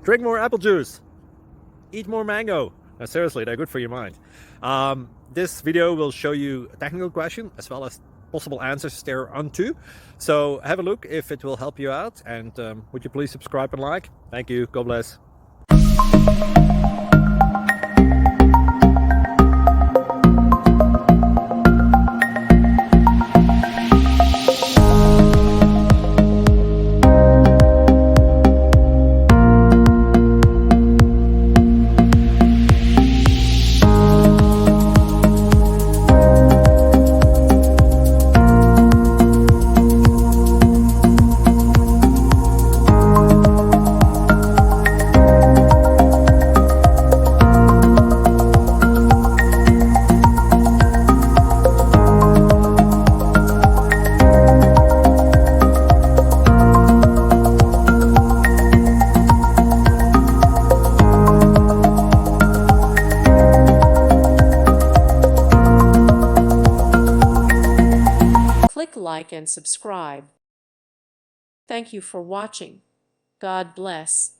Drink more apple juice. Eat more mango. Seriously, they're good for your mind. This video will show you a technical question as well as possible answers thereunto. So have a look if it will help you out, and would you please subscribe and like? Thank you. God bless. Click like and subscribe. Thank you for watching. God bless.